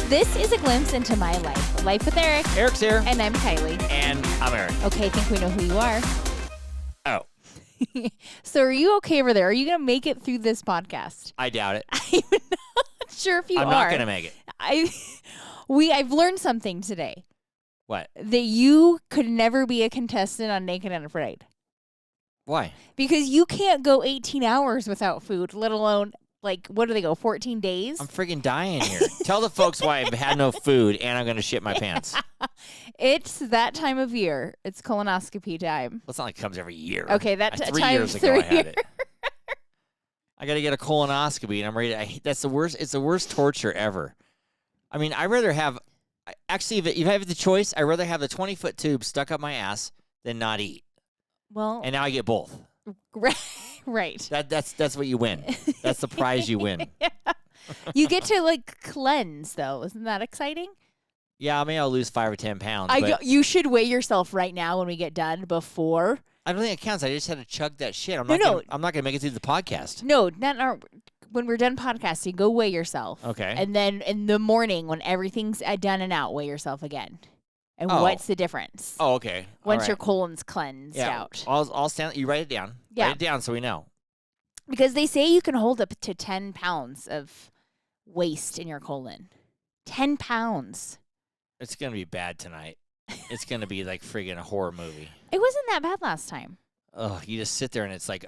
This is a glimpse into my life. Life with Eric. Eric's here. And I'm Kiley. And I'm Eric. Okay, I think we know who you are. Oh. So are you okay over there? Are you going to make it through this podcast? I doubt it. I'm not sure if you I'm are. not going to make it. I've learned something today. What? That you could never be a contestant on Naked and Afraid. Why? Because you can't go 18 hours without food, let alone, like, what do they go, 14 days? I'm freaking dying here. Tell the folks why I've had no food and I'm going to shit my pants. It's that time of year. It's colonoscopy time. Well, it's not like it comes every year. Okay, that 3 time years ago I had year. it. I got to get a colonoscopy and I'm ready to, that's the worst. It's the worst torture ever. I mean, I'd rather have, actually, if you have the choice, I'd rather have the 20-foot tube stuck up my ass than not eat. Well, and now I get both. Right. That's what you win. That's the prize you win. Yeah. You get to, like, cleanse, though. Isn't that exciting? Yeah, maybe I'll lose 5 or 10 pounds. You should weigh yourself right now when we get done before. I don't think it counts. I just had to chug that shit. I'm not gonna make it through the podcast. No, when we're done podcasting, go weigh yourself. Okay. And then in the morning, when everything's done and out, weigh yourself again. And what's the difference? Oh, okay. Once your colon's cleansed out. I'll stand. You write it down. Yeah. Write it down so we know. Because they say you can hold up to 10 pounds of waste in your colon. 10 pounds. It's gonna be bad tonight. It's gonna be like friggin' a horror movie. It wasn't that bad last time. Oh, you just sit there and it's like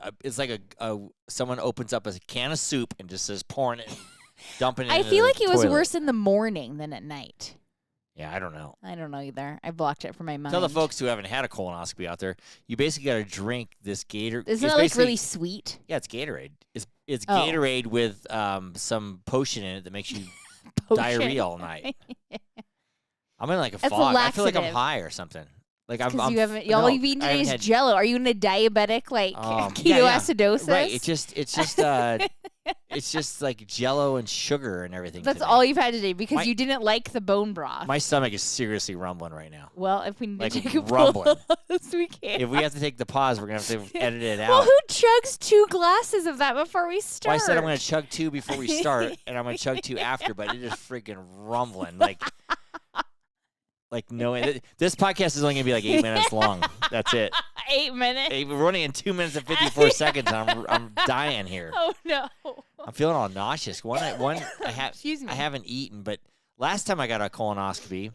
someone opens up a can of soup and just says pouring it, dumping it. I feel like it was toilet. worse in the morning than at night. Yeah, I don't know. I don't know either. I blocked it from my mind. Tell the folks who haven't had a colonoscopy out there, you basically got to drink this Gatorade. Isn't it like really sweet? Yeah, it's Gatorade. It's Gatorade with some potion in it that makes you diarrhea all night. I'm in like a fog. I feel like I'm high or something. Like I'm. You haven't. All you've eaten today is Jello. Are you in a diabetic ketoacidosis? Yeah. Right. It's just like Jello and sugar and everything. That's today. all you've had today because you didn't like the bone broth. My stomach is seriously rumbling right now. Well, if we need to take a rumbling. pause, we can. If we have to take the pause, we're gonna have to edit it out. Well, who chugs 2 glasses of that before we start? Well, I said I'm gonna chug 2 before we start, and I'm gonna chug 2 after, but it is freaking rumbling Like no, this podcast is only gonna be like 8 minutes long. That's it. 8 minutes. We're running in 2 minutes and 54 seconds. And I'm dying here. Oh no! I'm feeling all nauseous. Excuse me. I haven't eaten, but last time I got a colonoscopy,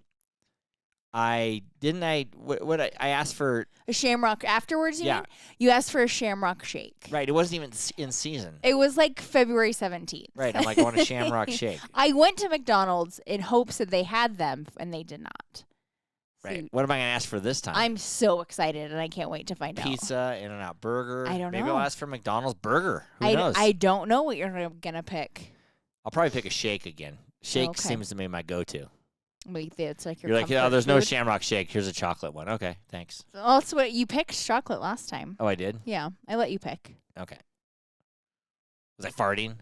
I asked for a shamrock afterwards. You mean? You asked for a shamrock shake. Right. It wasn't even in season. It was like February 17th. Right. I'm like, I want a shamrock shake. I went to McDonald's in hopes that they had them, and they did not. Right. So what am I going to ask for this time? I'm so excited, and I can't wait to find out. Pizza, In-N-Out Burger. I don't know. Maybe I'll ask for McDonald's burger. Who knows? I don't know what you're going to pick. I'll probably pick a shake again. Shake seems to be my go-to. Wait, it's like your You're like, oh, there's no food. shamrock shake. Here's a chocolate one. Okay, thanks. Well, that's what you picked chocolate last time. Oh, I did? Yeah, I let you pick. Okay. Was I farting?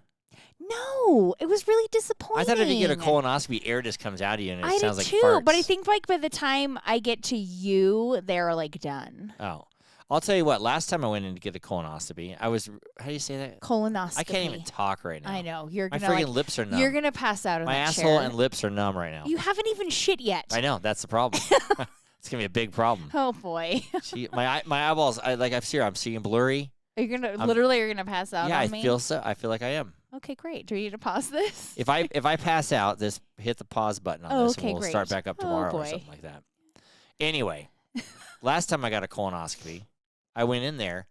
No, it was really disappointing. I thought if you get a colonoscopy, air just comes out of you and it sounds like farts. I did too, but I think like by the time I get to you, they're like done. Oh. I'll tell you what, last time I went in to get a colonoscopy, how do you say that? Colonoscopy. I can't even talk right now. I know. My freaking lips are numb. You're going to pass out in My that asshole chair. and lips are numb right now. You haven't even shit yet. I know. That's the problem. It's going to be a big problem. Oh, boy. My eyeballs, I'm seeing blurry. Are you going to, literally, you're going to pass out on me? Yeah, I feel like I am. Okay, great. Do we need to pause this? If I pass out, hit the pause button on this, and we'll great. start back up tomorrow or boy. something like that. Anyway, last time I got a colonoscopy, I went in there,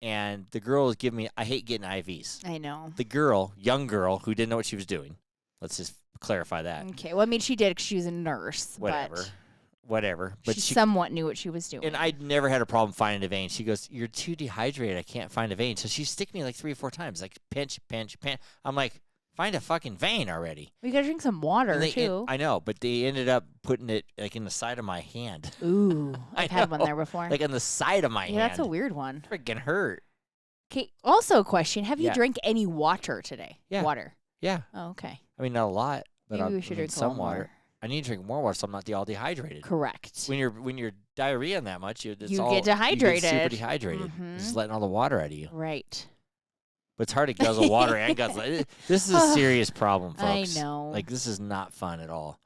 and the girl was giving me. I hate getting IVs. I know. The young girl, who didn't know what she was doing. Let's just clarify that. Okay. Well, I mean, she did because she was a nurse. Whatever. But she somewhat knew what she was doing. And I'd never had a problem finding a vein. She goes, "You're too dehydrated. I can't find a vein." So she stick me like 3 or 4 times, like pinch. I'm like, find a fucking vein already. We gotta drink some water too. I know, but they ended up putting it like in the side of my hand. Ooh, I've had one there before. Like on the side of my hand. Yeah, that's a weird one. Freaking hurt. Okay. Also, a question: have you drank any water today? Yeah. Water. Yeah. Oh, okay. I mean, not a lot, but Maybe we should drink some water. More. I need to drink more water so I'm not all dehydrated. Correct. When you're diarrheaing that much, you get dehydrated. You get super dehydrated. Mm-hmm. Just letting all the water out of you. Right. But it's hard to guzzle water and guzzle. This is a serious problem, folks. I know. Like, this is not fun at all.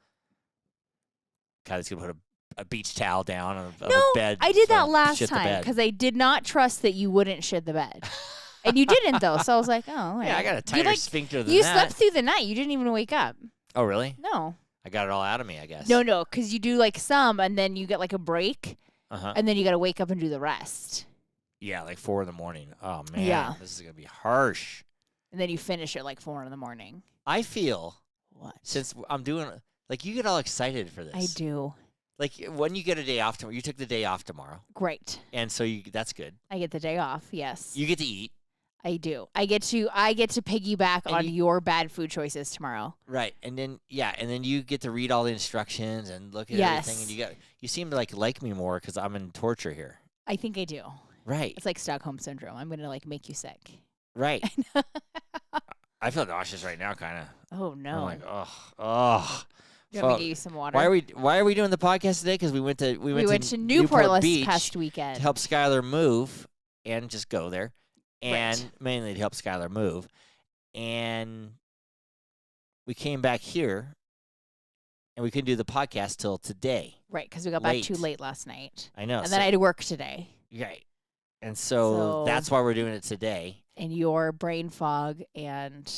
Kylie's going to put a beach towel down on a bed. I did that so last shit the time bed. because I did not trust that you wouldn't shit the bed. And you didn't, though. So I was like, oh, all right. Yeah, I got a tighter sphincter than you that. slept through the night. You didn't even wake up. Oh, really? No. I got it all out of me, I guess. No, because you do like some, and then you get like a break, Uh-huh. and then you got to wake up and do the rest. Yeah, like 4 a.m. Oh, man. Yeah. This is going to be harsh. And then you finish at like 4 a.m. I feel, What? since I'm doing, like, you get all excited for this. I do. Like, when you get a day off tomorrow, you took the day off tomorrow. Great. And so that's good. I get the day off. Yes. You get to eat. I do. I get to piggyback And on your bad food choices tomorrow. Right. And then you get to read all the instructions and look at Yes. everything. And you seem to like me more because I'm in torture here. I think I do. Right. It's like Stockholm syndrome. I'm gonna like make you sick. Right. I feel nauseous right now, kind of. Oh no. I'm like, oh. You want me to get you some water? Why are we doing the podcast today? Because we went to Newport Beach past weekend to help Skylar move and just go there, and Right. mainly to help Skylar move. And we came back here, and we couldn't do the podcast till today. Right, because we got back too late last night. I know. And then I had to work today. Right. And so that's why we're doing it today. And your brain fog and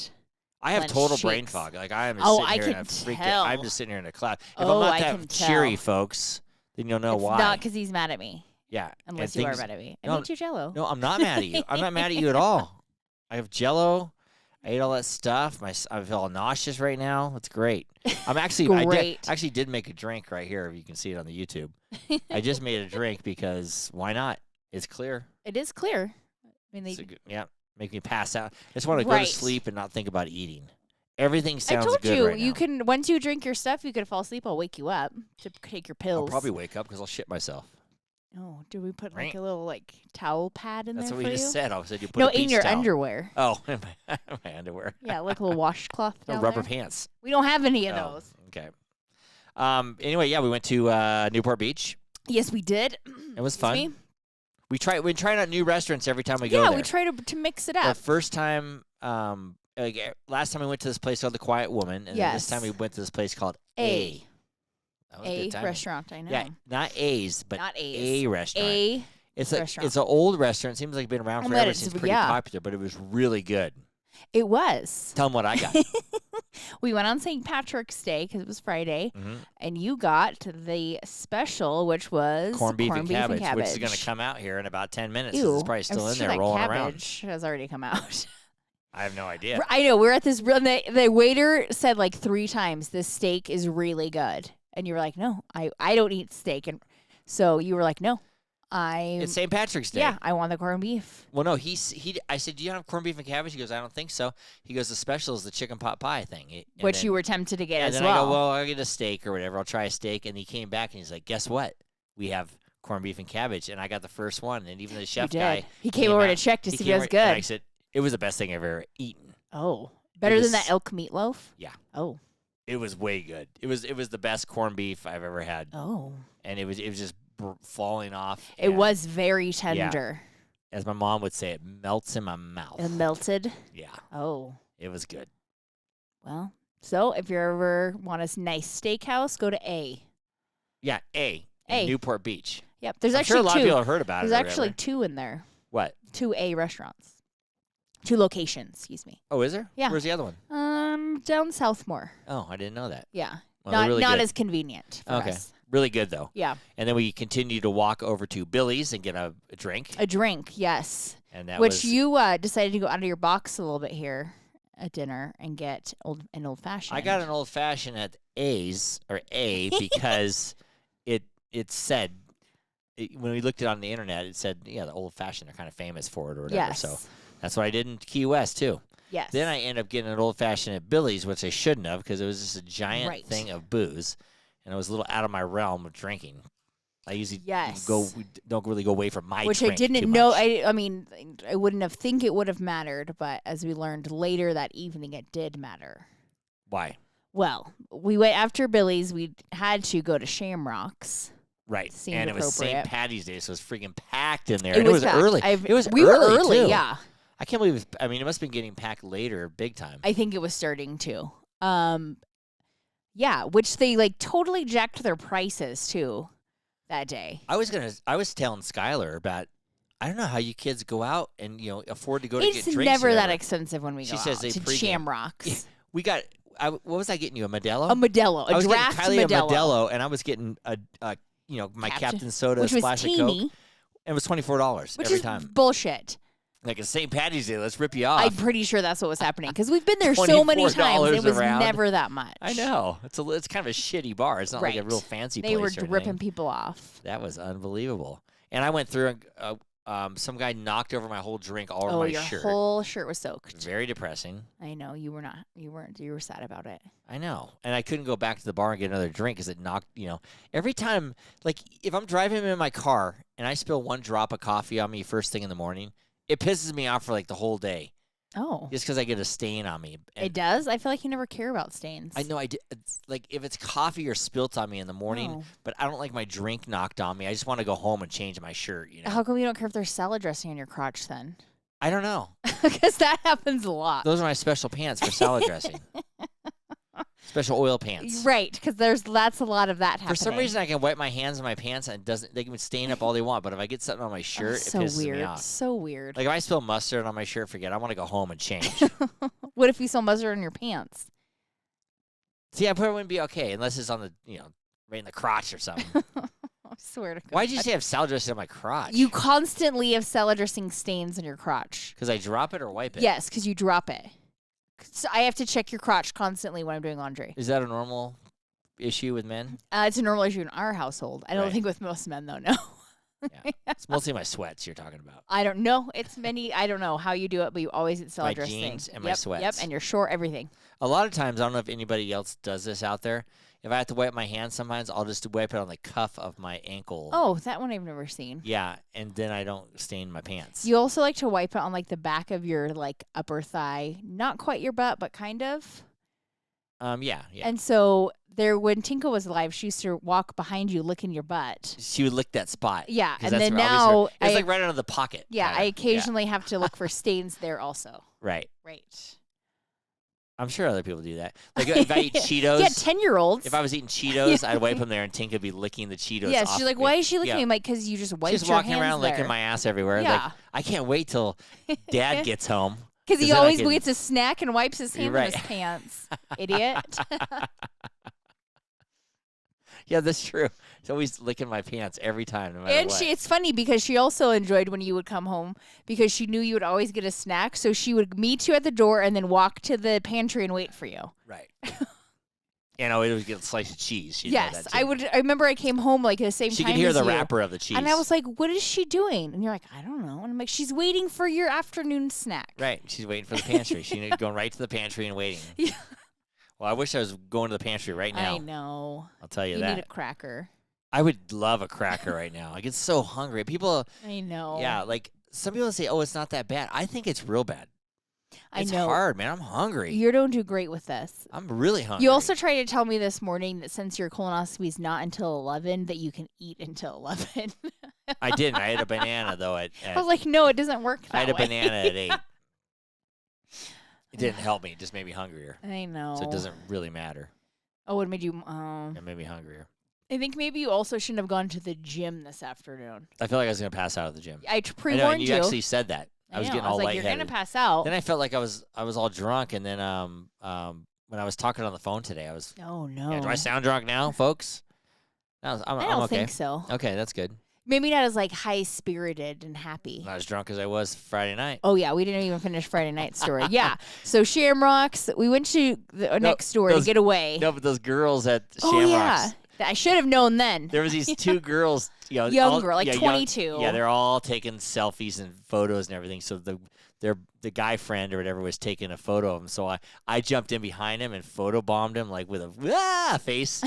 I have Clenched total brain cheeks. fog. Like I am. Oh, sitting I here in can a freaking, tell. I'm just sitting here in a cloud. If Oh, I'm not I that can cheery, tell. folks, then you'll know it's why. not because he's mad at me. Yeah. Unless and you are things- mad at me. I No, need you Jello. No, I'm not mad at you. I'm not mad at you at all. I have Jello. I ate all that stuff. I feel nauseous right now. It's great. I'm actually Great. I actually did make a drink right here. If you can see it on the YouTube, I just made a drink because why not? It's clear. It is clear. I mean, It's a good, make me pass out. I just want to go Right. to sleep and not think about eating. Everything I sounds told good you, right you now. can, once you drink your stuff, you can fall asleep. I'll wake you up to take your pills. I'll probably wake up because I'll shit myself. Oh, do we put like Right. a little like towel pad in That's there what for we you? just said. I said you put No, a beach in your towel. underwear. Oh, in my underwear. Yeah, like a little washcloth No, down rubber there. pants. We don't have any of Oh, those. okay. Anyway, yeah, we went to Newport Beach. Yes, we did. It was Excuse fun. me? We try out new restaurants every time we go Yeah, there. we try to mix it The up. first time, last time we went to this place called the Quiet Woman, and then this Yes. time we went to this place called A. That was A good timing. restaurant, I know. Yeah, not A's, but Not A's. a restaurant. A. It's restaurant. an old restaurant. Seems like it's been around Oh, forever. but It seems it's- pretty yeah. popular, but it was really good. It was. Tell them what I got. We went on St. Patrick's Day because it was Friday, Mhm. and you got the special, which was Corned beef and cabbage, which is going to come out here in about 10 minutes. 'Cause Ew, it's probably still I'm in sure there that rolling around. cabbage has already come out. I have no idea. I know. We're at this. The waiter said like 3 times, "This steak is really good," and you were like, "No, I don't eat steak," and so you were like, "No, It's St. Patrick's Day. yeah, I want the corned beef." Well, no, I said, "Do you have corned beef and cabbage?" He goes, "I don't think so." He goes, "The special is the chicken pot pie thing." Which you were tempted to get And as then well. I go, "Well, I'll get a steak or whatever. I'll try a steak." And he came back and he's like, "Guess what? We have corned beef and cabbage." And I got the first one. And even the You chef did. guy, He came over out. to check to he see if came it was over- and I good. said, it was the best thing I've ever eaten. Oh, better than was- that elk meatloaf. Yeah. Oh. It was way good. It was the best corned beef I've ever had, Oh. and it was just falling off. It and, was very tender. as my mom would say, it melts in my mouth. It melted. Yeah, Oh. it was good. Well, so if you ever want a nice steakhouse, go to A. Yeah, in A. Newport Beach. Yep. There's I'm actually sure a lot of two. people have heard about There's it. or actually whatever. 2 in there. What? 2 A restaurants. 2 locations, excuse me. Oh, is there? Yeah. Where's the other one? Down Southmore. Oh, I didn't know that. Yeah. Well, they're really not good. as convenient for Okay. us. Really good though. Yeah. And then we continued to walk over to Billy's and get a drink. A drink, yes. And that Which was you decided to go out of your box a little bit here at dinner and get an old fashioned. I got an old fashioned at A's or A because it said when we looked it on the internet, it said the old fashioned are kind of famous for it or whatever. Yes. So that's what I did in Key West too. Yes. Then I ended up getting an old fashioned at Billy's, which I shouldn't have because it was just a giant Right. thing of booze, and it was a little out of my realm of drinking. I usually Yes. don't really go away from my Which I drink too didn't know. much. I mean, I wouldn't have think it would have mattered, but as we learned later that evening, it did matter. Why? Well, we went after Billy's. We had to go to Shamrocks. Right. Seemed and it was St. appropriate. Patty's Day, so it was freaking packed in there. It and it was was packed. early. It was we early were early, too. yeah. I can't believe. I mean, it must have been getting packed later, big time. I think it was starting to. Yeah, which they like totally jacked their prices too that day. I was telling Skylar about. I don't know how you kids go out and afford to go to get drinks. It's never that excensive when we go She says out they to pregame. Shamrocks. Yeah, we got. What was I getting you? A Modelo? A Modelo, I was draft getting Kylie Modelo. a Modelo, and I was getting my Captain Soda, which was splash of teeny, Coke. It was $24 which every is time. bullshit. Like it's St. Patty's Day, let's rip you off. I'm pretty sure that's what was happening because we've been there so many times. It was around. never that much. I know. It's kind of a shitty bar. It's not like a real fancy place. They were or ripping anything. people off. That was unbelievable. And I went through and some guy knocked over my whole drink all over my shirt. Your whole shirt was soaked. Very depressing. I know. You were not. You weren't. You were sad about it. I know. And I couldn't go back to the bar and get another drink because it knocked, every time, like if I'm driving in my car and I spill one drop of coffee on me first thing in the morning, it pisses me off for like the whole day. Oh. Just because I get a stain on me. And it does? I feel like you never care about stains. I know I do. It's like if it's coffee or spilt on me in the morning, but I don't like my drink knocked on me. I just want to go home and change my shirt. How come you don't care if there's salad dressing on your crotch then? I don't know. Because that happens a lot. Those are my special pants for salad dressing. Special oil pants. Right, because that's a lot of that happening. For some reason, I can wipe my hands on my pants and they can stain up all they want. But if I get something on my shirt, it pisses me off. So weird. Like if I spill mustard on my shirt, forget. I want to go home and change. What if you spill mustard on your pants? See, I probably wouldn't be okay unless it's on the right in the crotch or something. I swear to God. Why did you say I have salad dressing on my crotch? You constantly have salad dressing stains in your crotch. Because I drop it or wipe it? Yes, because you drop it. So I have to check your crotch constantly when I'm doing laundry. Is that a normal issue with men? It's a normal issue in our household. I don't think with most men, though, no. Yeah. It's mostly my sweats you're talking about. I don't know. It's many. I don't know how you do it, but you always get salad dressing. My jeans and my sweats. Yep, and your short, everything. A lot of times, I don't know if anybody else does this out there. If I have to wipe my hands sometimes, I'll just wipe it on the cuff of my ankle. Oh, that one I've never seen. Yeah, and then I don't stain my pants. You also like to wipe it on like the back of your like upper thigh. Not quite your butt, but kind of. Yeah. And so when Tinka was alive, she used to walk behind you licking your butt. She would lick that spot. Yeah, and then now it's like right under the pocket. Yeah, kinda. I occasionally have to look for stains there also. Right. Right. I'm sure other people do that. Like if I eat Cheetos. Yeah, 10-year-olds. If I was eating Cheetos, I'd wipe them there, and Tinka would be licking the Cheetos. Yeah, off she's like, me. "Why is she licking me?" I'm like, "Because you just wiped your hands She's walking around there." licking my ass everywhere. Yeah. Like, I can't wait till Dad gets home. Because he always gets a snack and wipes his hands in his pants. Idiot. Yeah, that's true. She's always licking my pants every time, no matter what. It's funny because she also enjoyed when you would come home because she knew you would always get a snack. So she would meet you at the door and then walk to the pantry and wait for you. Right. And I would always get a slice of cheese. She'd know yes, that too. I would. I remember I came home like at the same time. She could hear as the you, wrapper of the cheese. and I was like, "What is she doing?" And you're like, "I don't know." And I'm like, "She's waiting for your afternoon snack." Right. She's waiting for the pantry. She's going right to the pantry and waiting. Yeah. Well, I wish I was going to the pantry right now. I know. I'll tell you You that. need a cracker. I would love a cracker right now. I get so hungry. People. I know. Yeah, like some people say, "Oh, it's not that bad." I think it's real bad. It's hard, man. I'm hungry. You don't do great with this. I'm really hungry. You also tried to tell me this morning that since your colonoscopy is not until 11, that you can eat until 11. I didn't. I had a banana though. I was like, no, it doesn't work that way. I had a banana at 8. It didn't help me. It just made me hungrier. I know. So it doesn't really matter. Oh, it made you. It made me hungrier. I think maybe you also shouldn't have gone to the gym this afternoon. I feel like I was going to pass out at the gym. I pre-warned you. You actually said that. I was getting all like, lightheaded. You're going to pass out. Then I felt like I was all drunk, and then when I was talking on the phone today, I was. Oh no! Yeah, do I sound drunk now, folks? I don't okay. think so. Okay, that's good. Maybe not as like high spirited and happy. Not as drunk as I was Friday night. Oh yeah, we didn't even finish Friday night story. Yeah, so Shamrocks, we went to the next door to get away. No, but those girls at Shamrocks. Oh yeah, I should have known then. There was these two girls, young girl, like 22. Yeah, they're all taking selfies and photos and everything. So the guy friend or whatever was taking a photo of him. So I jumped in behind him and photobombed him like with a face.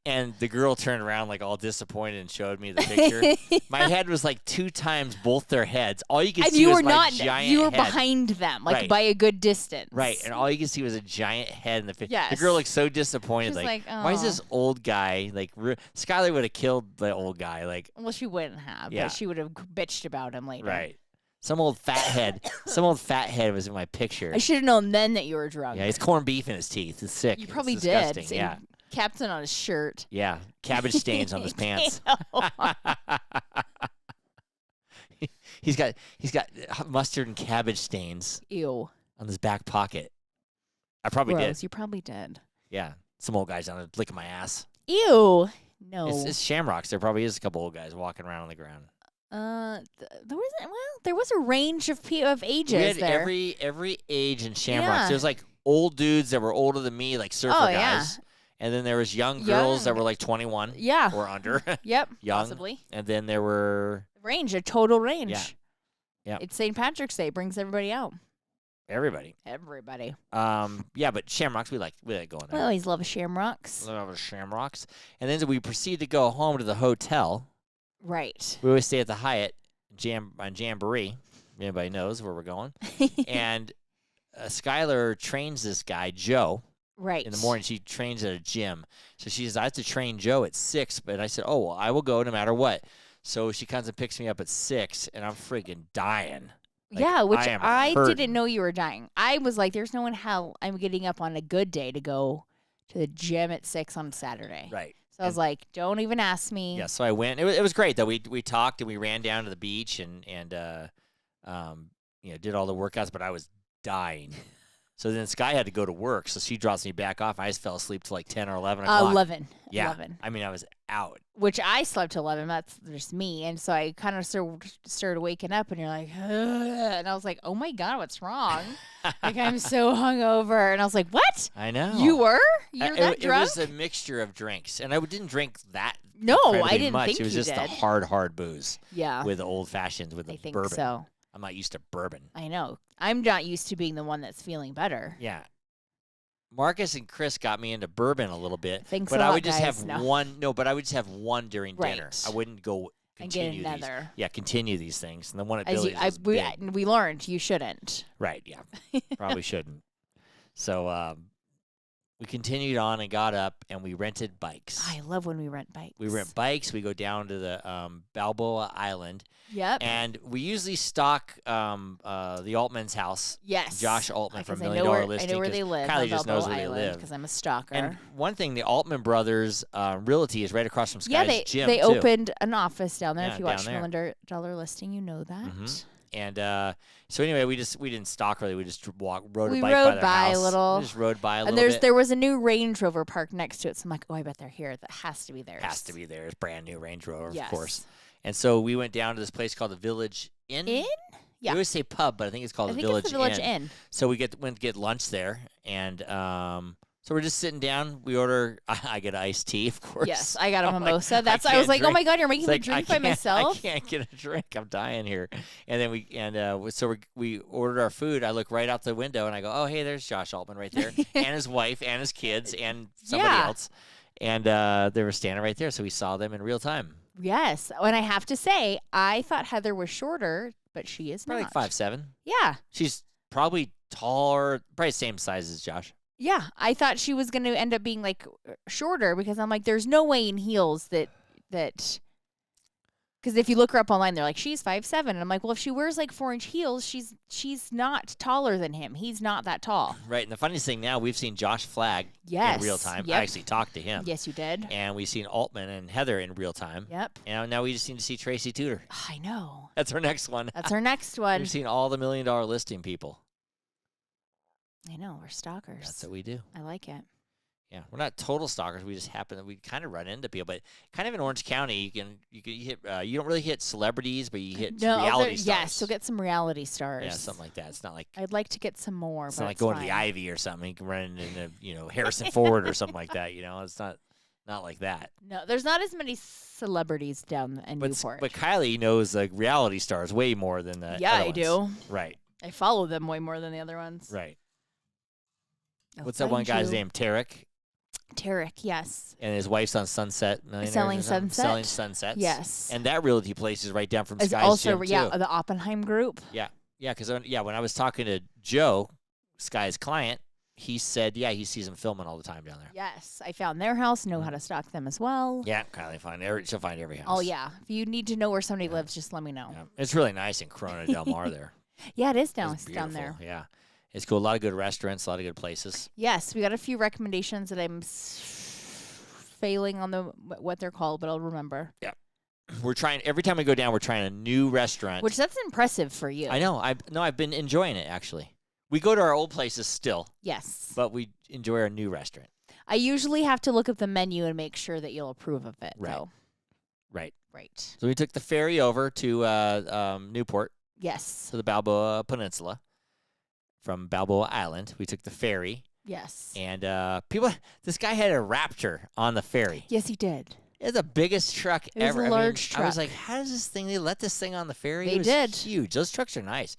And the girl turned around like all disappointed and showed me the picture. My head was like 2 times both their heads. All you could see was my giant head. You were behind them, like by a good distance. Right, and all you could see was a giant head in the face. Yes. The girl looked so disappointed. She's like, why is this old guy like? Skylar would have killed the old guy. Like, well, she wouldn't have. Yeah. But she would have bitched about him later. Right. Some old fat head. Some old fat head was in my picture. I should have known then that you were drunk. Yeah, he's corned beef in his teeth. It's sick. You probably it's did. disgusting. Yeah. Captain on his shirt. Yeah. Cabbage stains on his pants. He's got mustard and cabbage stains Ew. on his back pocket. I probably Gross. did. You probably did. Yeah. Some old guys down there licking my ass. Ew. No. It's Shamrocks. There probably is a couple old guys walking around on the ground. There was a range of ages We had there. every age in Shamrocks. Yeah. There's like old dudes that were older than me, like surfer guys. Yeah. And then there was young girls that were like 21 Yeah. or under. Yep. Young. Possibly. And then there were A total range. Yeah. Yeah. It's St. Patrick's Day. Brings everybody out. everybody. Yeah, but Shamrocks, we like going I there. always love Shamrocks. Love Shamrocks. And then we proceed to go home to the hotel. Right. We always stay at the Hyatt on Jamboree. Anybody knows where we're going. And Skylar trains this guy, Joe. Right. In the morning, she trains at a gym. So she says, I have to train Joe at 6. But I said, oh, well, I will go no matter what. So she comes and picks me up at 6, and I'm freaking dying. Like, yeah, which I didn't know you were dying. I was like, there's no in hell I'm getting up on a good day to go to the gym at 6 on Saturday. Right. So I was like, don't even ask me. Yeah, so I went. It was great, though. We talked, and we ran down to the beach and did all the workouts, but I was dying. So then Sky had to go to work, so she drops me back off. I just fell asleep till like 10 or 11 o'clock. 11. Yeah. 11. I mean, I was out. Which I slept till 11. That's just me. And so I kind of started waking up, and you're like, ugh. And I was like, oh my God, what's wrong? Like, I'm so hungover. And I was like, what? I know. You were? You're that drunk? It was a mixture of drinks, and I didn't drink that. No, incredibly I didn't much. think it was you just did. the hard booze. Yeah. With the old fashions, with I the think bourbon. so. I'm not used to bourbon. I know. I'm not used to being the one that's feeling better. Yeah. Marcus and Chris got me into bourbon a little bit, Thanks but a I lot, would just guys. have No. one. No, but I would just have one during dinner. Right. I wouldn't go And get continue these. another. Yeah, continue these things. And the one at As Billy's was big. we learned you shouldn't. Right. Yeah. Probably shouldn't. So we continued on and got up and we rented bikes. I love when we rent bikes. We rent bikes. We go down to the Balboa Island. Yep. And we usually stock the Altman's house. Yes. Josh Altman from Because $1 Million Listing. I know where they 'cause live. Kylie on just knows Balboa where they Island, live. because I'm a stalker. And one thing, the Altman Brothers Realty is right across from Sky's yeah, gym, they too. opened an office down there. Yeah, If you down watch there. $1 Listing, you know that. Mhm. And so anyway, we didn't stalk really. We just rode We a bike rode by their by a house. little. We just rode by a And little bit. there was a new Range Rover parked next to it. So I'm like, oh, I bet they're here. That has to be theirs. Has to be there. It's brand new Range Rover, Yes. of course. And so we went down to this place called the Village Inn. Inn? Yeah. We always say pub, but I think it's called I the think Village it's the Village Inn. Inn. So we went to get lunch there, and so we're just sitting down. We order. I get iced tea, of course. Yes, I got a I'm like, mimosa. I was can't like, oh drink. my God, you're making It's me like, drink by myself. I can't get a drink. I'm dying here. And then so we ordered our food. I look right out the window and I go, oh, hey, there's Josh Altman right there, and his wife and his kids and somebody Yeah. else. And they were standing right there, so we saw them in real time. Yes. And I have to say, I thought Heather was shorter, but she is Probably not. like 5'7". Yeah. She's probably taller, probably same size as Josh. Yeah. I thought she was going to end up being like shorter because I'm like, there's no way in heels that. Because if you look her up online, they're like, she's 5'7". And I'm like, well, if she wears like 4-inch heels, she's not taller than him. He's not that tall. Right. And the funniest thing now, we've seen Josh Flagg Yes. in real time. Yep. I actually talked to him. Yes, you did. And we've seen Altman and Heather in real time. Yep. And now we just need to see Tracy Tudor. I know. That's our next one. That's our next one. We've seen all the $1 Million Listing people. I know. We're stalkers. That's what we do. I like it. Yeah, we're not total stalkers. We just happen that we kind of run into people, but kind of in Orange County, you hit. You don't really hit celebrities, but you hit reality stars. Yes, you'll get some reality stars. Yeah, something like that. It's not like I'd like to get some more. it's but not like it's going to fine. the Ivy or something. You can run into Harrison Ford or something like that. It's not like that. No, there's not as many celebrities down in Newport. But Kylie knows like reality stars way more than the yeah, other I ones. do. Right. I follow them way more than the other ones. Right. I'll What's that one find guy's you. name? Tarek. Tarek, yes. And his wife's on Sunset Millionaires. Selling or something. Sunset? Selling Sunsets. Yes. And that realty place is right down from It's Sky's also gym too. the Oppenheim Group. Yeah, because when I was talking to Joe, Sky's client, he said, yeah, he sees them filming all the time down there. Yes, I found their house. Know how to stalk them as well. Yeah, Kylie she'll find every house. Oh yeah. If you need to know where somebody lives, just let me know. Yeah. It's really nice in Corona Del Mar there. Yeah, it is It's down there. Yeah, it's cool. A lot of good restaurants, a lot of good places. Yes, we got a few recommendations that I'm failing on what they're called, but I'll remember. Yeah, we're trying every time we go down. We're trying a new restaurant. Which that's impressive for you. I know. I've been enjoying it actually. We go to our old places still. Yes. But we enjoy our new restaurant. I usually have to look at the menu and make sure that you'll approve of it. Right. Though. Right. Right. So we took the ferry over to Newport. Yes. To the Balboa Peninsula. From Balboa Island, we took the ferry. Yes. And this guy had a Raptor on the ferry. Yes, he did. It's the biggest truck it was ever. A large truck. I was like, how does this thing? They let this thing on the ferry? They did. Huge. Those trucks are nice.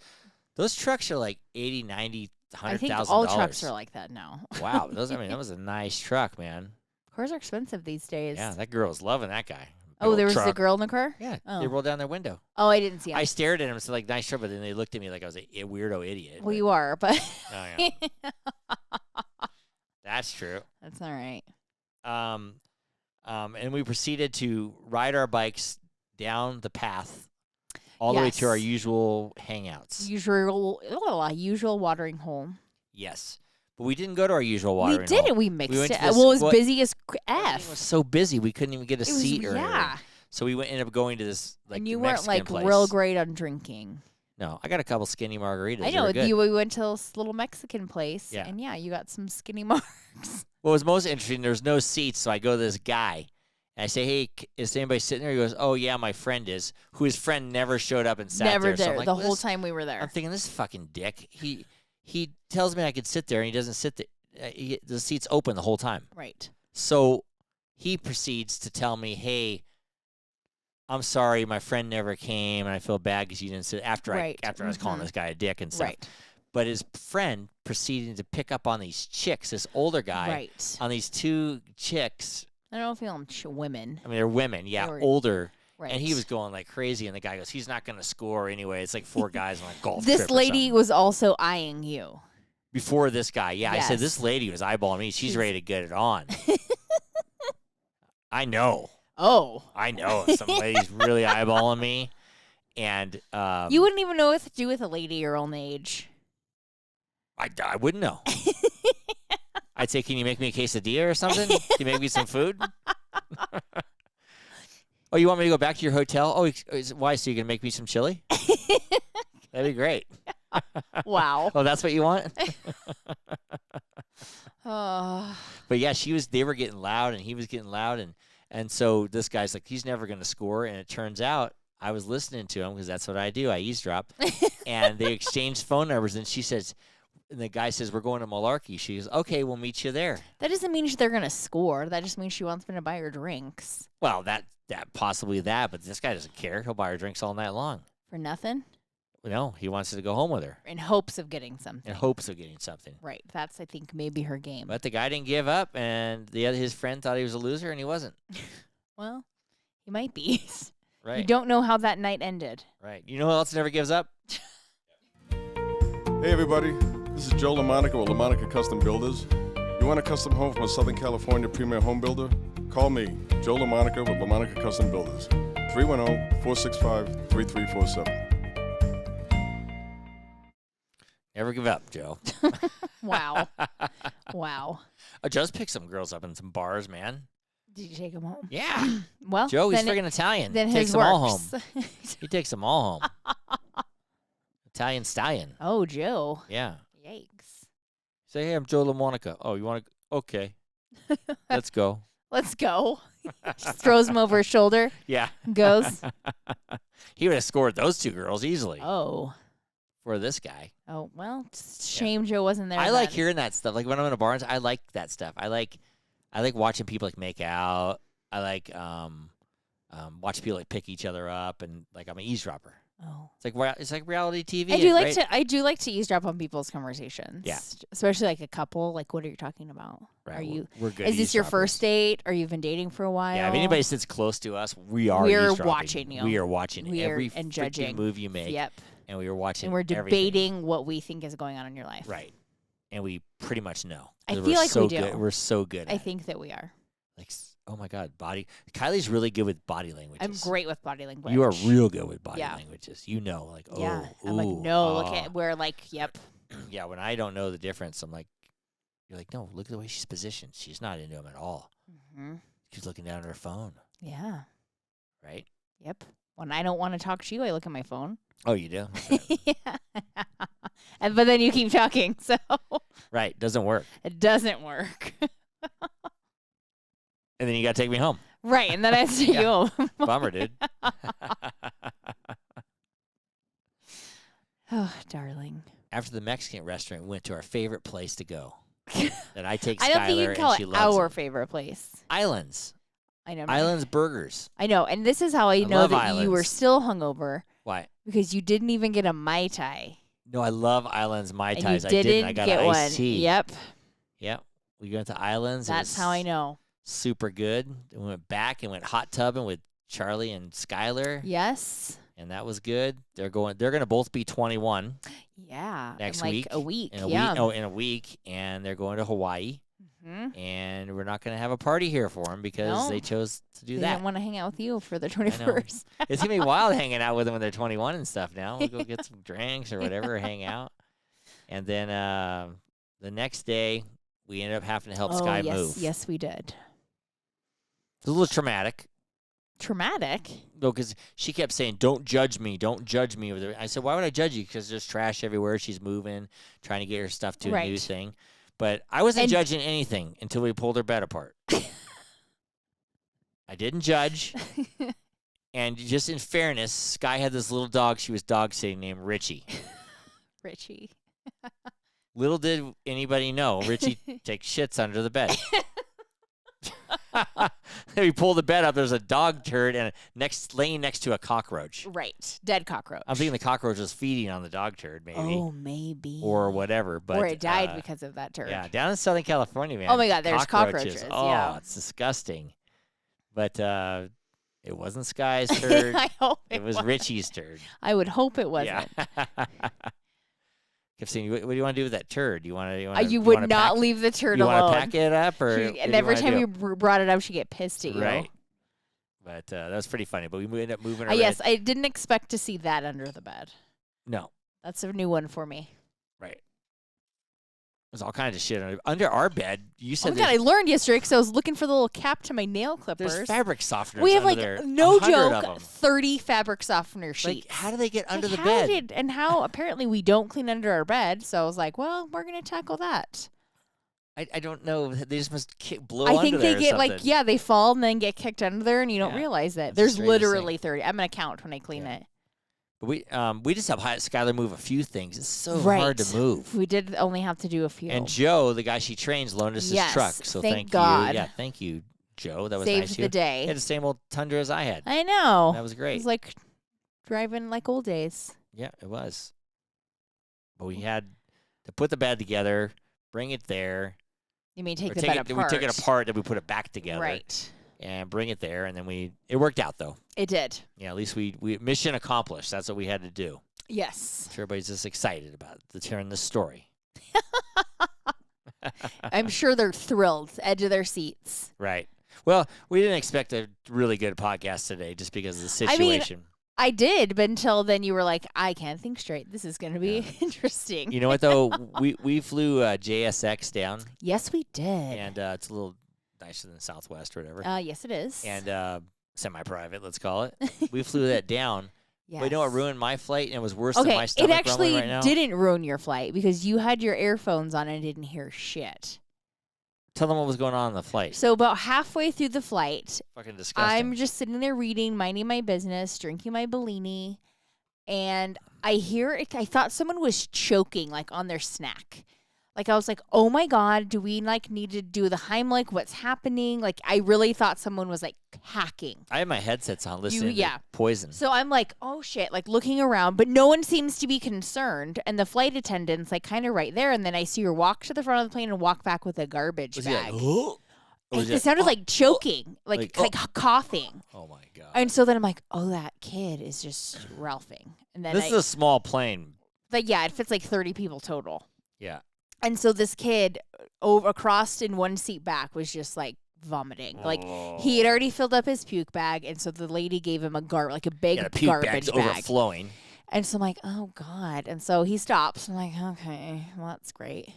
Those trucks are like 80, 90, $100,000. I think all trucks are like that now. Wow. That was a nice truck, man. Cars are expensive these days. Yeah, that girl was loving that guy. Oh, there was a girl in the car? Yeah. Oh. They rolled down their window. Oh, I didn't see him. I stared at him and said, like, nice truck, but then they looked at me like I was a weirdo idiot. Well, you are, but. Oh, yeah. That's true. That's all right. And we proceeded to ride our bikes down the path all the way to our usual hangouts. Usual watering hole. Yes. But we didn't go to our usual watering hole. We didn't. We mixed it. It was busy as F. It was so busy, we couldn't even get a seat or anything. Yeah. So we ended up going to this and you Mexican weren't place. real great on drinking. No, I got a couple skinny margaritas. I know. We We went to this little Mexican place. Yeah. And you got some skinny marks. What was most interesting, there's no seats, so I go to this guy. And I say, hey, is anybody sitting there? He goes, oh, yeah, my friend is. Who his friend never showed up and sat Never there. there. So I'm like, the whole time we were there. I'm thinking, this fucking dick. He tells me I could sit there, and he doesn't sit there. The seat's open the whole time. Right. So he proceeds to tell me, hey, I'm sorry, my friend never came, and I feel bad because you didn't sit after I was calling this guy a dick and stuff. Right. But his friend proceeded to pick up on these chicks, this older guy, on these two chicks. I don't know if you call them women. I mean, they're women, older. Right. And he was going like crazy, and the guy goes, he's not going to score anyway. It's like 4 guys on a golf This trip or lady something. was also eyeing you. Before this guy, Yes. I said, this lady was eyeballing me. She's ready to get it on. I know. Oh. I know. Some lady's really eyeballing me. And you wouldn't even know what to do with a lady your own age. I wouldn't know. I'd say, can you make me a quesadilla or something? Can you make me some food? Oh, you want me to go back to your hotel? Oh, why? So you can make me some chili? That'd be great. Wow. Oh, that's what you want? Oh. But yeah, they were getting loud, and he was getting loud, and so this guy's like, he's never going to score, and it turns out I was listening to him because that's what I do. I eavesdrop, and they exchanged phone numbers, and she says, and the guy says, we're going to Malarkey. She goes, okay, we'll meet you there. That doesn't mean they're going to score. That just means she wants me to buy her drinks. Well, that possibly that, but this guy doesn't care. He'll buy her drinks all night long. For nothing? No, he wants to go home with her. In hopes of getting something. Right. That's, I think, maybe her game. But the guy didn't give up, and his friend thought he was a loser, and he wasn't. Well, he might be. Right. You don't know how that night ended. Right. You know who else never gives up? Hey, everybody. This is Joe LaMonica with LaMonica Custom Builders. You want a custom home from a Southern California premier home builder? Call me, Joe LaMonica with LaMonica Custom Builders. 310-465-3347. Never give up, Joe. Wow. Wow. I just picked some girls up in some bars, man. Did you take him home? Yeah. Well, Joe, he's friggin' Italian. Then Takes his them all works. home. He takes them all home. Italian stallion. Oh, Joe. Yeah. Yikes. Say, hey, I'm Joe LaMonica. Oh, you want to? Okay. Let's go. Let's go. Just throws him over his shoulder. Yeah. Goes. He would have scored those 2 girls easily. Oh. For this guy. Oh, well, shame Joe wasn't there. I like hearing that stuff. Like when I'm in a bar, I like that stuff. I like watching people like make out. I like watching people like pick each other up, and like I'm an eavesdropper. Oh. It's like reality TV. I do like to eavesdrop on people's conversations. Yeah. Especially like a couple. Like, what are you talking about? Right. We're good. Is this your eavesdroppers. first date? Or you've been dating for a while? Yeah. If anybody sits close to us, we're watching you. We are watching every and judging move you make. Yep. And we are watching. And we're everything. debating what we think is going on in your life. Right. and we pretty much know. I 'Cause feel we're like so we do. Good. We're so good. I at think that we are. it. Like, oh my God, Kylie's really good with body languages. I'm great with body language. You are real good with body Yeah. languages. You know, like, oh, Yeah. I'm like, ooh, no, look ah. at, we're like, yep. Yeah, when I don't know the difference, I'm like, you're like, no, look at the way she's positioned. She's not into him at all. Hmm. She's looking down at her phone, Yeah. right? Yep. When I don't want to talk to you, I look at my phone. Oh, you do? Okay. Yeah. But then you keep talking, so Right, doesn't work. it doesn't work. And then you got to take me home. Right, and then I see Yeah. you home. Bummer, dude. Oh, darling. After the Mexican restaurant, we went to our favorite place to go. That I take I don't think you Skylar can call and she it loves our it. favorite place. Islands. I know. Islands Burgers. I know, and this is how I know love that you were Islands. still hungover Why? because you didn't even get a Mai Tai. No, I love Islands Mai And Tais. you I didn't didn't. I got get an one. iced tea. Yep. Yep. We went to Islands. It That's was how I know. Super good. We went back and went hot tubbing with Charlie and Skylar, Yes. and that was good. They're going to both be 21 Yeah. next in like week. a week. In a yeah. week. Oh, in a week, and they're going to Hawaii. Mm-hmm. And we're not going to have a party here for them because No. they chose to do They that. didn't want to hang out with you for the know. 21st. It's going to be wild hanging out with them when they're 21 and stuff now. We'll go get some drinks or whatever, hang out. And then the next day, we ended up having to help Sky yes, move. Yes, we did. It was a little traumatic. Traumatic. No, because she kept saying, "Don't judge me, don't judge me." I said, "Why would I judge you?" Because there's trash everywhere. She's moving, trying to get her stuff to a new Right. thing. But I wasn't And- judging anything until we pulled her bed apart. I didn't judge. And just in fairness, Sky had this little dog she was dog sitting named Richie. Richie. Little did anybody know, Richie takes shits under the bed. We pull the bed up. There's a dog turd and laying next to a cockroach. Right. Dead cockroach. I'm thinking the cockroach was feeding on the dog turd, maybe, Oh, maybe. or whatever. But or it died because of that turd. yeah, down in Southern California, man. Oh my God, there's cockroaches, Oh, yeah. it's disgusting. But it wasn't Sky's turd. I hope It was Richie's turd. I would hope it wasn't. Yeah. Kept saying, "What do you want to do with that turd? You want to? You would not leave the turd You alone. want to pack it up, or what do And you every wanna time do?" you brought it up, she'd get pissed at you. Right. But that was pretty funny. But we ended up moving her. Yes, bed. I didn't expect to see that under the bed. No. That's a new one for me. Right. There's all kinds of shit under our bed. You Oh said my God, I learned yesterday because I was looking for the little cap to my nail clippers. there's fabric softeners. We have under like, there. no 100 of joke, them. 30 fabric softener sheets. Like, how do they get under the How bed? and how apparently we don't clean under our bed. So I was like, well, we're going to tackle that. I don't know. They just must blow I under think there they or get something. like, yeah, they fall and then get kicked under there and you don't Yeah. realize it. That's the There's strangest literally 30. I'm going to count when I clean Yeah. it. But we just have Skylar move a few things. It's so hard to move. We did only have to do a few. And Joe, the guy she trains, loaned us Yes, his truck. So thank you. God. Yeah, thank you, Joe. That was Saved nice. of the you. day. He had the same old Tundra as I had. I know. That was It great. was like driving like old days. Yeah, it was. But we had to put the bed together, bring it there. You mean take or the take bed it, apart? We took it apart, then we put it back together. Right. And bring it there, and then it worked out though. It did. Yeah, at least we mission accomplished. That's what we had to do. Yes. So everybody's just excited about the turn the story. I'm sure they're thrilled, edge of their seats. Right. Well, we didn't expect a really good podcast today just because of the I mean, situation. I did, but until then you were like, I can't think straight. This is going to be interesting. You know what though? we flew JSX down, Yes, we did. and it's a little nicer than Southwest or whatever, Yes, it is. and semi-private, let's call it. We flew that down. yes. But you know what ruined my flight and it was worse than Okay, my it stomach actually rumbling right now? didn't ruin your flight because you had your earphones on and didn't hear shit. Tell them what was going on the flight. So about halfway through the flight, Fucking disgusting. I'm just sitting there reading, minding my business, drinking my Bellini, and I thought someone was choking like on their snack. Like I was like, oh my God, do we like need to do the Heimlich? What's happening? Like I really thought someone was like hacking. I had my headsets on listening yeah. to Poison. So I'm like, oh shit, like looking around, but no one seems to be concerned. And the flight attendant's like kind of right there. And then I see her walk to the front of the plane and walk back with a garbage Was he bag. like, oh? Or was he It sounded like choking, like Like, coughing. oh my God. And so then I'm like, oh, that kid is just Ralphing. And then This is a small plane. like, yeah, it fits like 30 people total. Yeah. And so this kid over across in one seat back was just like vomiting. Like he had already filled up his puke bag, and so the lady gave him a a big the puke garbage bag's bag. overflowing. And so I'm like, oh God. And so he stops. I'm like, okay, well that's great.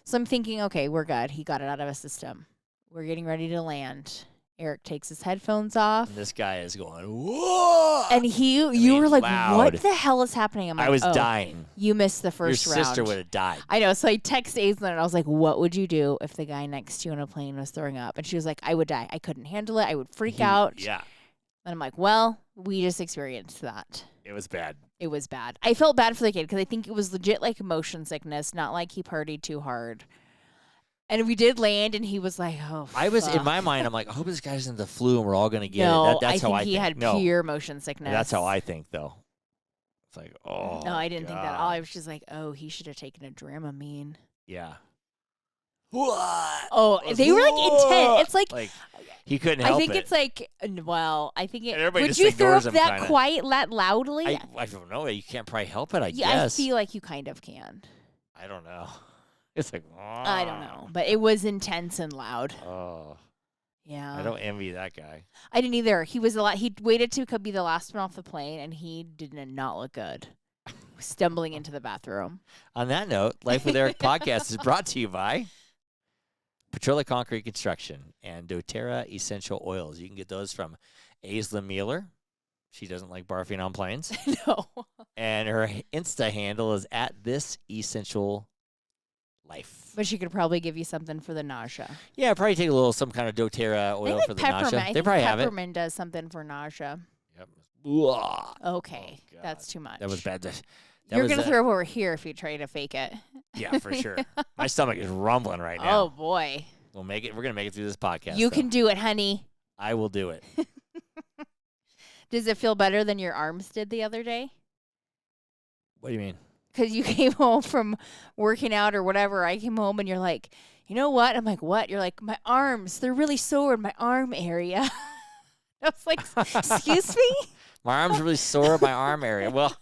So I'm thinking, okay, we're good. He got it out of his system. We're getting ready to land. Eric takes his headphones off. And this guy is going, whoa! And you were like, loud. what the hell is happening? I'm like, I was oh, dying. You missed the first Your round. sister would have died. I know. So I texted Aislinn and I was like, what would you do if the guy next to you on a plane was throwing up? And she was like, I would die. I couldn't handle it. I would freak out. Yeah. And I'm like, well, we just experienced that. It was bad. It was bad. I felt bad for the kid because I think it was legit like motion sickness, not like he partied too hard. And we did land, and he was like, "Oh." I was in fuck. my mind. I'm like, I hope this guy's in the flu, and we're all gonna get No, it. That's how I he think. had No, pure motion sickness. that's how I think, though. It's like, oh. No, I didn't think that at all. God. I was just like, "Oh, he should have taken a Dramamine." Yeah. What? Oh, they were like intense. It's like he couldn't help I think it. it's like, well, I think it. And everybody Would just you throw ignores up him, that kinda. quiet, that loudly? I don't know. You can't probably help it. I Yeah, guess. I feel like you kind of can. I don't know. It's like, I don't know, but it was intense and loud. Oh, Yeah, I don't envy that guy. I didn't either. He was he waited to be the last one off the plane, and he did not look good. Stumbling into the bathroom. On that note, Life with Eric podcast is brought to you by Petrola Concrete Construction and doTERRA Essential Oils. You can get those from Aislinn Mueller. She doesn't like barfing on planes. No. And her Insta handle is @thisessentiallife. But she could probably give you something for the nausea. Yeah, probably take a little some kind of doTERRA oil for the nausea. They probably have it. Peppermint does something for nausea. Yep. Ugh. Okay, Oh, God. that's too much. That was bad. You're gonna throw over here if you try to fake it. Yeah, for sure. My stomach is rumbling right now. Oh boy, We'll make it. We're gonna make it through this podcast. you though. can do it, honey. I will do it. Does it feel better than your arms did the other day? What do you mean? Because you came home from working out or whatever. I came home and you're like, you know what? I'm like, what? You're like, my arms, they're really sore in my arm area. I was like, excuse me? My arms are really sore at my arm area. Well,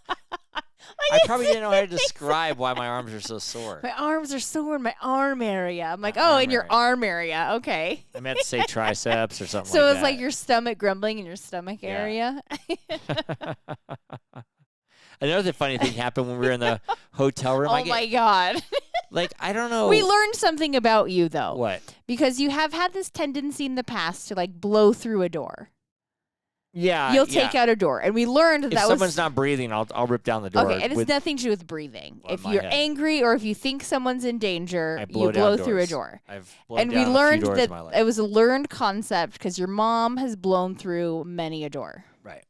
I probably didn't know how to describe why my arms are so sore. My arms are sore in my arm area. I'm like, My oh, arm in your area. arm area. Okay. I meant to say triceps or something So like it's like your stomach grumbling in your stomach Yeah. area. that. Another funny thing happened when we were in the hotel room. Oh my God. I don't know. We learned something about you, though. What? Because you have had this tendency in the past to like blow through a door. Yeah. You'll take out a door. And we learned that If was. someo's not breathing, I'll rip down the door. Okay, and it's with- nothing to do with breathing. On If my you're head. angry or if you think someone's in danger, I you blow blow down through a doors. door. I've blown And we down a few learned doors that in my life. it was a learned concept because your mom has blown through many a door. Right.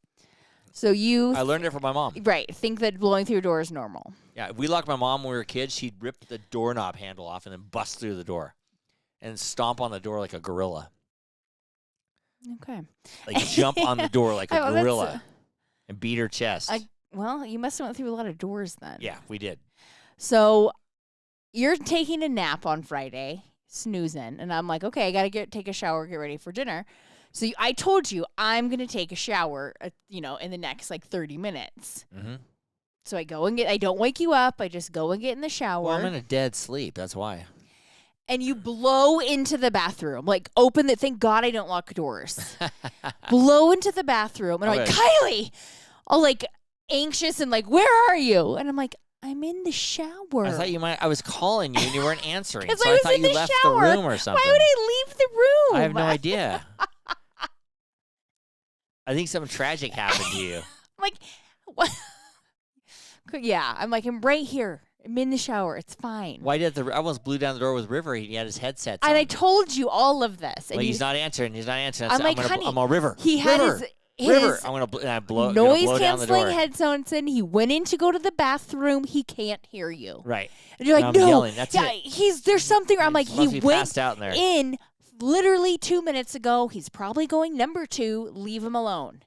So you, I learned it from my mom. right, think that blowing through a door is normal. Yeah, if we locked my mom when we were kids, she'd rip the doorknob handle off and then bust through the door and stomp on the door like a gorilla. Okay. Like jump on the door like a Oh, that's, gorilla and beat her chest. Well, you must have went through a lot of doors then. Yeah, we did. So you're taking a nap on Friday, snoozing, and I'm like, okay, I gotta take a shower, get ready for dinner. So I told you I'm gonna take a shower, in the next like 30 minutes. Mm-hmm. So I go and I don't wake you up. I just go and get in the shower. Well, I'm in a dead sleep. That's why. And you blow into the bathroom, like open the. Thank God I don't lock doors. Blow into the bathroom, and I'm like, Okay. Kiley, all like anxious and like, where are you? And I'm like, I'm in the shower. I thought you might. I was calling you and you weren't answering, 'Cause so I I was thought in you the left shower. the room or something. Why would I leave the room? I have no idea. I think something tragic happened to you. I'm like, what? Yeah, I'm like, I'm right here. I'm in the shower. It's fine. Why did I almost blew down the door with River? He had his headsets And on. I told you all of this. And Well, he's not answering. He's not answering. I'm like, honey, I'm a River. he had River. his River. I'm gonna blow noise down the canceling door. headphones in. He went in to go to the bathroom. He can't hear you. Right. And you're like, I'm no, yelling. That's yeah, it. there's something. I'm like, Must he be went passed out in there. in literally 2 minutes ago. He's probably going number 2. Leave him alone.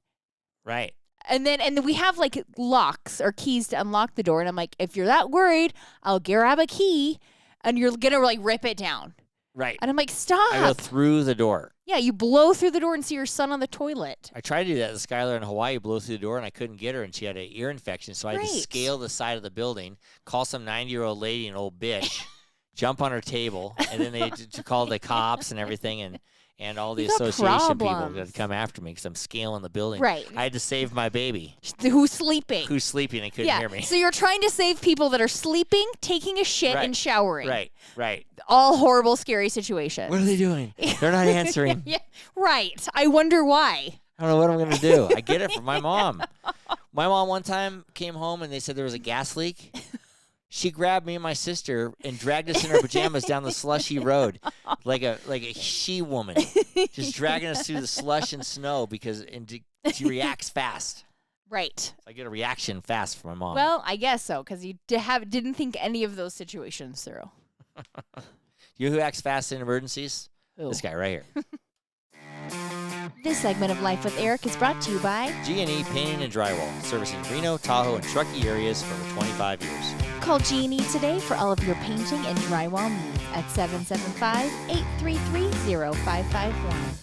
Right. And then we have like locks or keys to unlock the door. And I'm like, if you're that worried, I'll grab a key and you're going to like rip it down. Right. And I'm like, stop. I go through the door. Yeah, you blow through the door and see your son on the toilet. I tried to do that with Skylar in Hawaii, blow through the door, and I couldn't get her, and she had an ear infection, so I had to Right. scale the side of the building, call some 90-year-old lady, an old bitch, jump on her table, and then they call the cops and everything, and all the You got association people problems. that come after me because I'm scaling the building. Right. I had to save my baby Who's sleeping? who's sleeping and couldn't yeah. hear me. So you're trying to save people that are sleeping, taking a shit, Right. and showering. Right. All horrible, scary situations. What are they doing? They're not answering. Yeah. Right. I wonder why. I don't know what I'm going to do. I get it from my mom. My mom one time came home and they said there was a gas leak. She grabbed me and my sister and dragged us in our pajamas down the slushy road like a she-woman, just dragging us through the slush and snow because she reacts fast. Right. So I get a reaction fast from my mom. Well, I guess so, because you didn't think any of those situations through. You know who acts fast in emergencies? Who? This guy right here. This segment of Life with Eric is brought to you by G&E Painting and Drywall, servicing Reno, Tahoe, and Truckee areas for over 25 years. Call G&E today for all of your painting and drywall needs at 775-833-0551.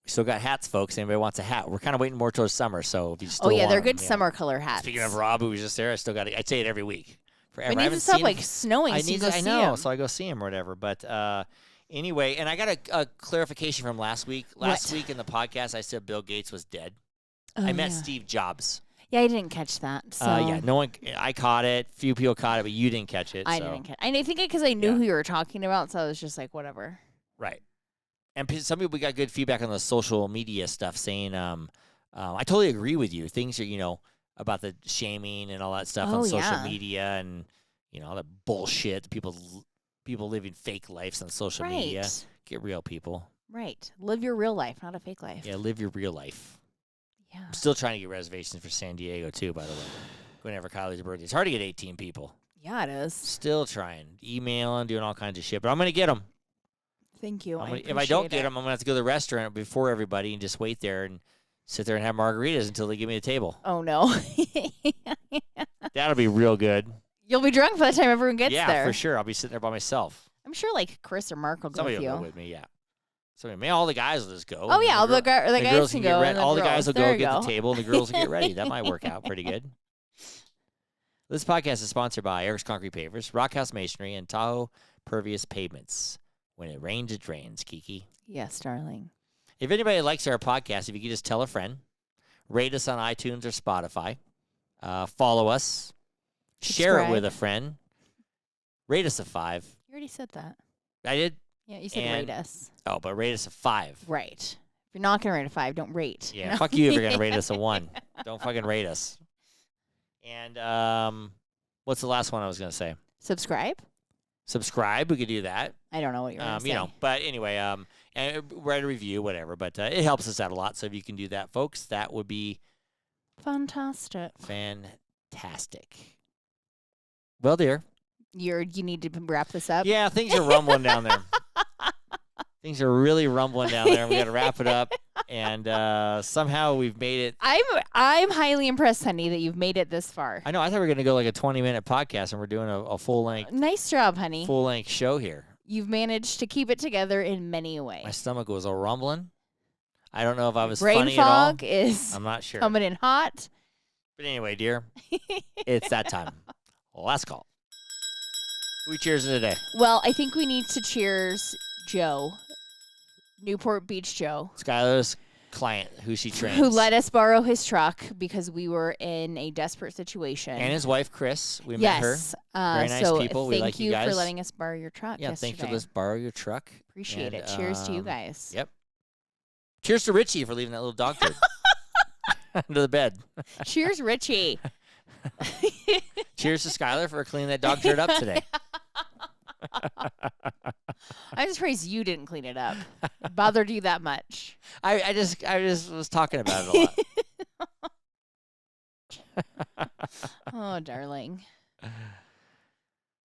We still got hats, folks. Anybody wants a hat? We're kind of waiting more towards summer, so if you still Oh, yeah, want they're them, good you know. summer color hats. Speaking of Rob, who was just there, I still got it. I say it every week. Forever. It I needs haven't to stop, seen like, him. snowing, so you go I see know, him. so I go see him or whatever. But anyway, and I got a clarification from last week. Last week in the podcast, I said Bill Gates was dead. Oh, I meant yeah. Steve Jobs. Yeah, I didn't catch that. So Yeah, no one. I caught it. Few people caught it, but you didn't catch it. I so. didn't catch. I think because I knew Yeah. who you were talking about, so I was just like, whatever. Right. And some people got good feedback on the social media stuff, saying, I totally agree with you. Things are, about the shaming and all that stuff on social yeah. media and, all that bullshit. People living fake lives on social media. Right. Get real, people. Right. Live your real life, not a fake life. Yeah, live your real life. Yeah. I'm still trying to get reservations for San Diego, too, by the way. Going for Kileys' birthday. It's hard to get 18 people. Yeah, it is. Still trying. Emailing, doing all kinds of shit. But I'm going to get them. Thank you. If I don't get them, I'm going to have to go to the restaurant before everybody and just wait there and sit there and have margaritas until they give me a table. Oh, no. That'll be real good. You'll be drunk by the time everyone gets yeah, there. for sure. I'll be sitting there by myself. I'm sure, like, Chris or Mark will go Somebody with you. will go with me, yeah. Maybe all the guys will just go. Oh, yeah, all the guys girls can get go. ready. and the All the girls. guys will There go you get go. the table, and the girls will get ready. That might work out pretty good. This podcast is sponsored by Eric's Concrete Pavers, Rockhouse Masonry, and Tahoe Pervious Pavements. When it rains, it drains, Kiki. Yes, darling. If anybody likes our podcast, if you could just tell a friend, rate us on iTunes or Spotify, follow us, share it Subscribe. with a friend, rate us a 5. You already said that. I did? Yeah, you said And- rate us. Oh, but rate us a 5. Right. If you're not going to rate a 5, don't rate. Yeah, fuck you if you're going to rate us a 1. Don't fucking rate us. And what's the last one I was going to say? Subscribe? Subscribe. We could do that. I don't know what you're going to say. But anyway, and write a review, whatever. But it helps us out a lot. So if you can do that, folks, that would be Fantastic. fantastic. Well, dear. You need to wrap this up? Yeah, things are rumbling down there. Things are really rumbling down there. We got to wrap it up. And somehow we've made it. I'm highly impressed, honey, that you've made it this far. I know. I thought we were going to go like a 20-minute podcast, and we're doing a full-length Nice job, honey. show here. You've managed to keep it together in many ways. My stomach was a rumbling. I don't know if I was Brain funny at all. fog is I'm not sure. coming in hot. But anyway, dear, it's that time. Last call. Who we cheers today? Well, I think we need to cheers Joe, Newport Beach Joe, Skylar's client, who she trains. who let us borrow his truck because we were in a desperate situation. And his wife, Chris. We met her. yes. Very nice so people. We thank like you you guys. for letting us borrow your truck Yeah, yesterday. thanks for let's borrow your truck. Appreciate And, it. Cheers to you um, guys. Yep. Cheers to Richie for leaving that little dog turd under the bed. Cheers, Richie. Cheers to Skylar for cleaning that dog turd up today. I'm surprised you didn't clean it up. It bothered you that much. I just was talking about it a lot. Oh, darling.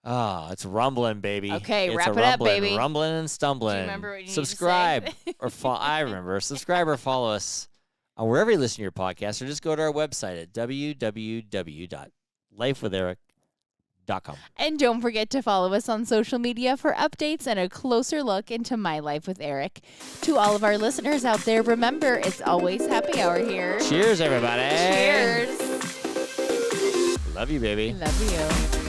Oh, it's rumbling, baby. Okay, it's wrap a it up, rumbling, baby. Rumbling and stumbling. Do you remember what you need to Subscribe say? or follow. I remember. Subscribe or follow us on wherever you listen to your podcast, or just go to our website at www.lifewitheric.com. And don't forget to follow us on social media for updates and a closer look into my life with Eric. To all of our listeners out there, remember, it's always happy hour here. Cheers, everybody. Cheers. Love you, baby. Love you.